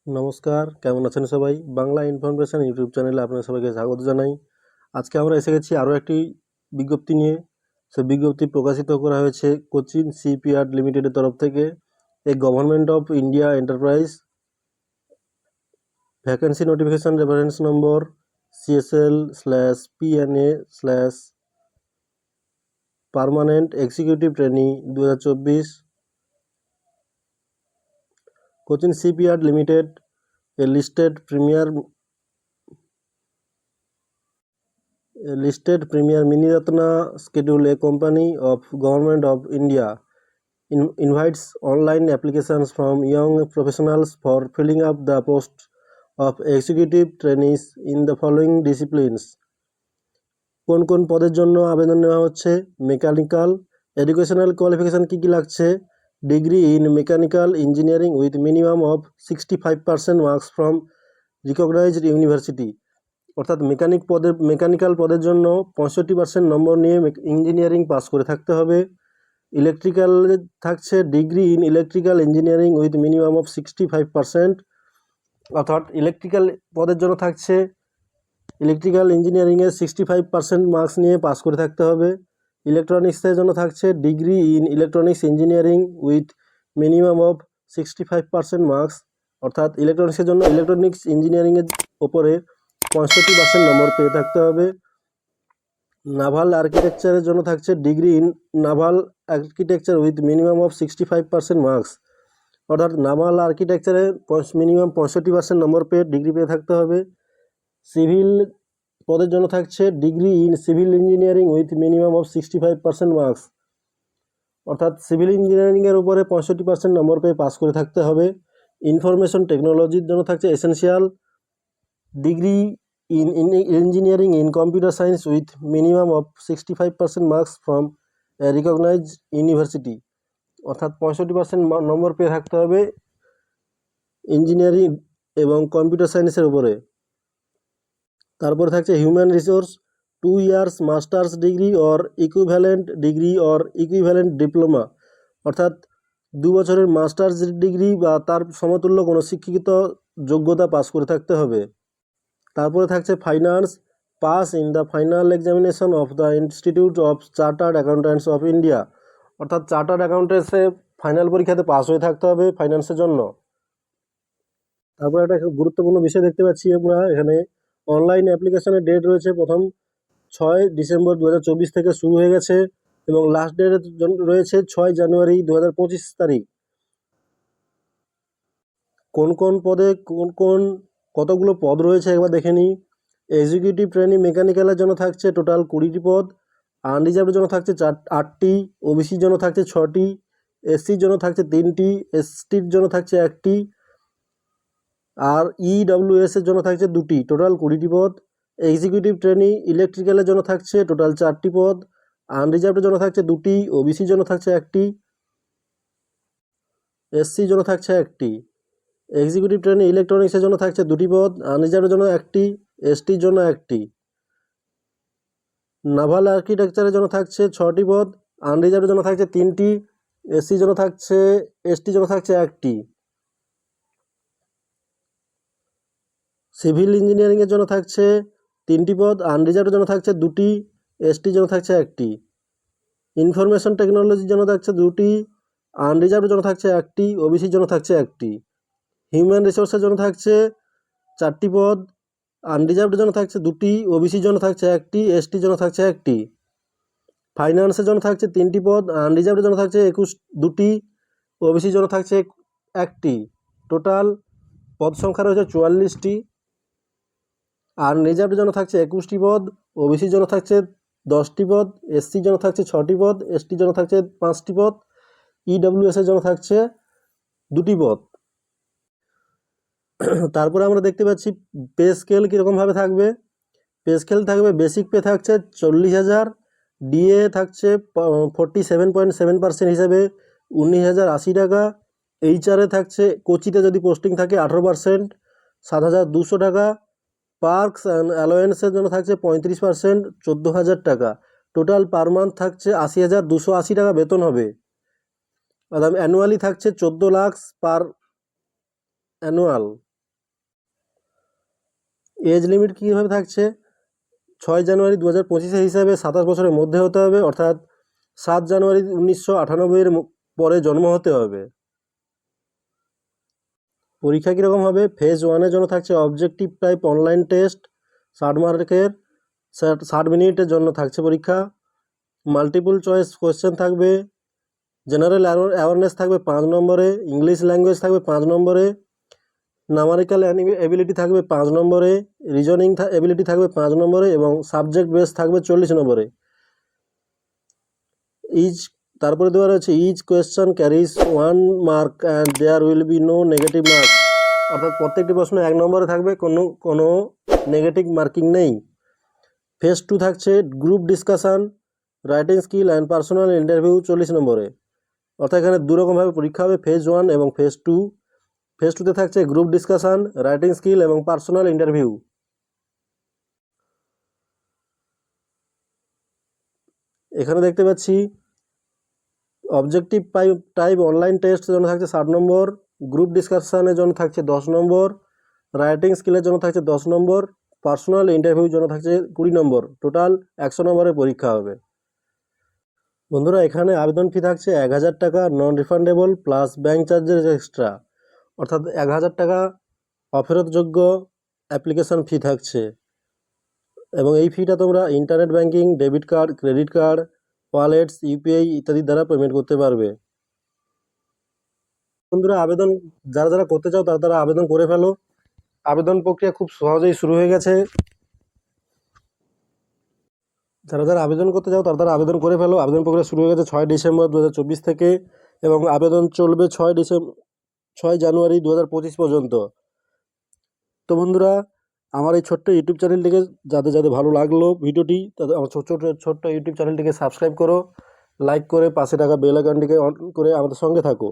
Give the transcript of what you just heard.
নমস্কার, কেমন আছেন সবাই? বাংলা ইনফরমেশন ইউটিউব চ্যানেলে আপনাদের সবাইকে স্বাগত জানাই। আজকে আমরা এসে গেছি আরও একটি বিজ্ঞপ্তি নিয়ে। সেই বিজ্ঞপ্তি প্রকাশিত করা হয়েছে কোচিন শিপইয়ার্ড লিমিটেডের তরফ থেকে। এই government of India enterprise vacancy notification reference number CSL/PNA/পার্মানেন্ট executive trainee 2024। Cochin shipyard limited a listed premier mini ratna schedule. A company of government of India invites online applications from young professionals for filling up the post of executive trainees in the following disciplines. কোন কোন পদের জন্য আবেদন নেওয়া হচ্ছে? Mechanical. Educational qualification কী কী লাগছে? Degree in mechanical engineering with minimum of 65% marks from recognised university. অর্থাৎ মেকানিক্যাল পদের জন্য 65% নম্বর নিয়ে ইঞ্জিনিয়ারিং পাস করে থাকতে হবে। ইলেকট্রিক্যাল থাকছে degree in electrical engineering with minimum of 65%। অর্থাৎ ইলেকট্রিক্যাল পদের জন্য থাকছে ইলেকট্রিক্যাল ইঞ্জিনিয়ারিংয়ে 65% মার্কস নিয়ে পাস করে থাকতে হবে। ইলেকট্রনিক্সের জন্য থাকছে degree in electronics engineering with minimum of 65% marks. অর্থাৎ ইলেকট্রনিক্সের জন্য ইলেকট্রনিক্স ইঞ্জিনিয়ারিংয়ের ওপরে 65% নম্বর পেয়ে থাকতে হবে। নাভাল আর্কিটেকচারের জন্য থাকছে degree in naval architecture with minimum of 65% marks. অর্থাৎ নাভাল আর্কিটেকচারে মিনিমাম 65% নম্বর পেয়ে ডিগ্রি পেয়ে থাকতে হবে। সিভিল পদের জন্য থাকছে degree in civil engineering with minimum of 65% marks. অর্থাৎ সিভিল ইঞ্জিনিয়ারিংয়ের উপরে 65% নম্বর পেয়ে পাস করে থাকতে হবে। ইনফরমেশন টেকনোলজির জন্য থাকছে essential degree in engineering in computer science with minimum of 65% marks from recognise university. অর্থাৎ 65% নম্বর পেয়ে থাকতে হবে ইঞ্জিনিয়ারিং এবং কম্পিউটার সায়েন্সের উপরে। তারপরে থাকছে human resource 2 years masters degree or equivalent degree or equivalent diploma. অর্থাৎ 2 বছরের মাস্টার্স ডিগ্রি বা তার সমতুল্য কোনো শিক্ষিত যোগ্যতা পাস করে থাকতে হবে। তারপরে থাকছে finance pass in the final examination of the institute of chartered accountants of India. অর্থাৎ চার্টার্ড অ্যাকাউন্ট্যান্টসে ফাইনাল পরীক্ষাতে পাস হয়ে থাকতে হবে ফাইন্যান্সের জন্য। তারপরে একটা গুরুত্বপূর্ণ বিষয় দেখতে পাচ্ছি আমরা এখানে, অনলাইন অ্যাপ্লিকেশনের ডেট রয়েছে প্রথম 6 ডিসেম্বর 2024 থেকে শুরু হয়ে গেছে এবং লাস্ট ডেট রয়েছে 6 জানুয়ারি 2025 তারিখ। কোন কোন পদে কতগুলো পদ রয়েছে একবার দেখে নিই। এক্সিকিউটিভ ট্রেনি মেকানিক্যালের জন্য থাকছে টোটাল 20টি পদ। আনরিজার্ভের জন্য থাকছে 8টি, ওবিসির জন্য থাকছে 6টি, এসসির জন্য থাকছে 3টি, এসটির জন্য থাকছে 1টি, আর ইডব্লিউএসের জন্য থাকছে 2টি, টোটাল 20টি পদ। এক্সিকিউটিভ ট্রেনি ইলেকট্রিক্যালের জন্য থাকছে টোটাল 4টি পদ। আনরিজার্ভের জন্য থাকছে 2টি, ওবিসির জন্য থাকছে 1টি, এসসির জন্য থাকছে 1টি। এক্সিকিউটিভ ট্রেনি ইলেকট্রনিক্সের জন্য থাকছে 2টি পদ, আনরিজার্ভের জন্য 1টি, এসটির জন্য 1টি। নাভাল আর্কিটেকচারের জন্য থাকছে 6টি পদ, আনরিজার্ভের জন্য থাকছে 3টি, এসটির জন্য থাকছে 1টি। সিভিল ইঞ্জিনিয়ারিংয়ের জন্য থাকছে 3টি পদ, আনরিজার্ভের জন্য থাকছে 2টি, এসটির জন্য থাকছে 1টি। ইনফরমেশন টেকনোলজির জন্য থাকছে 2টি, আনরিজার্ভের জন্য থাকছে 1টি, ওবিসির জন্য থাকছে 1টি। হিউম্যান রিসোর্সের জন্য থাকছে 4টি পদ, আনরিজার্ভের জন্য থাকছে 2টি, ওবিসির জন্য থাকছে 1টি, এসটির জন্য থাকছে 1টি। ফাইন্যান্সের জন্য থাকছে 3টি পদ, আনরিজার্ভের জন্য থাকছে 2টি, ওবিসির জন্য থাকছে 1টি। টোটাল পদ সংখ্যা রয়েছে 44টি। আনরিজার্ভের জন্য থাকছে 21টি পদ, ওবিসির জন্য থাকছে 10টি পদ, এসসির জন্য থাকছে 6টি পদ, এসটির জন্য থাকছে 5টি পদ, ইডব্লিউএসের জন্য থাকছে 2টি পদ। তারপরে আমরা দেখতে পাচ্ছি পে স্কেল কীরকমভাবে থাকবে। পে স্কেল থাকবে, বেসিক পে থাকছে 40,000, ডিএ থাকছে 47.7% হিসাবে 19,080 টাকা। এইচআরে থাকছে কোচিতে যদি পোস্টিং থাকে 18%, 7,200 টাকা। পার্কস অ্যান্ড অ্যালোয়েন্সের জন্য থাকছে 35%, 14,000 টাকা। টোটাল পার মান্থ থাকছে 80,280 টাকা বেতন হবে। অর্থাৎ অ্যানুয়ালি থাকছে 14 লাখ পার অ্যানুয়াল। এজ লিমিট কীভাবে থাকছে, 6 জানুয়ারি 2025 হিসাবে 27 বছরের মধ্যে হতে হবে, অর্থাৎ 7 জানুয়ারি 1998-এর পরে জন্ম হতে হবে। পরীক্ষা কীরকম হবে, ফেজ 1-এর জন্য থাকছে অবজেক্টিভ টাইপ অনলাইন টেস্ট 60 মার্কের, 60 মিনিটের জন্য থাকছে পরীক্ষা। মাল্টিপল চয়েস কোয়েশ্চেন থাকবে, জেনারেল অ্যাওয়ারনেস থাকবে 5 নম্বরে, ইংলিশ ল্যাঙ্গুয়েজ থাকবে 5 নম্বরে, নামারিক্যাল এবিলিটি থাকবে 5 নম্বরে, রিজনিং এবিলিটি থাকবে 5 নম্বরে এবং সাবজেক্ট বেস থাকবে 40 নম্বরে। তারপরে দেওয়া রয়েছে each question carries 1 mark and there will be no negative mark, অর্থাৎ প্রত্যেকটি প্রশ্ন 1 নম্বরে থাকবে, কোনো নেগেটিভ মার্কিং নেই। ফেজ 2 থাকছে group discussion, writing skill and personal interview 40 নম্বরে, অর্থাৎ এখানে দুরকমভাবে পরীক্ষা হবে, ফেজ 1 এবং ফেজ 2। ফেজ 2-তে থাকছে গ্রুপ ডিসকাশান, রাইটিং স্কিল এবং পার্সোনাল ইন্টারভিউ। এখানে দেখতে পাচ্ছি অবজেক্টিভ টাইপ অনলাইন টেস্টের জন্য থাকছে 60 নম্বর, গ্রুপ ডিসকাশানের জন্য থাকছে 10 নম্বর, রাইটিং স্কিলের জন্য থাকছে 10 নম্বর, পার্সোনাল ইন্টারভিউর জন্য থাকছে 20 নম্বর, টোটাল 100 নম্বরের পরীক্ষা হবে। বন্ধুরা, এখানে আবেদন ফি থাকছে 1000 টাকা non refundable plus bank charges extra, অর্থাৎ 1000 টাকা অফেরতযোগ্য অ্যাপ্লিকেশন ফি থাকছে এবং এই ফিটা তোমরা internet banking, debit card, credit card, wallets, UPI ইত্যাদির দ্বারা পেমেন্ট করতে পারবে। বন্ধুরা, আবেদন যারা করতে চাও তারা আবেদন করে ফেলো। আবেদন প্রক্রিয়া খুব সহজেই শুরু হয়ে গেছে। যারা আবেদন করতে চাও তারা আবেদন করে ফেলো। আবেদন প্রক্রিয়া শুরু হয়ে গেছে 6 ডিসেম্বর 2024 থেকে এবং আবেদন চলবে 6 জানুয়ারি 2025 পর্যন্ত। তো বন্ধুরা, আমার এই ছোট্ট ইউটিউব চ্যানেলটিকে যাদের ভালো লাগলো ভিডিওটি, তাদের আমার ছোট্ট ইউটিউব চ্যানেলটিকে সাবস্ক্রাইব করো, লাইক করে পাশে থাকা বেল আইকনটিকে অন করে আমাদের সঙ্গে থাকো।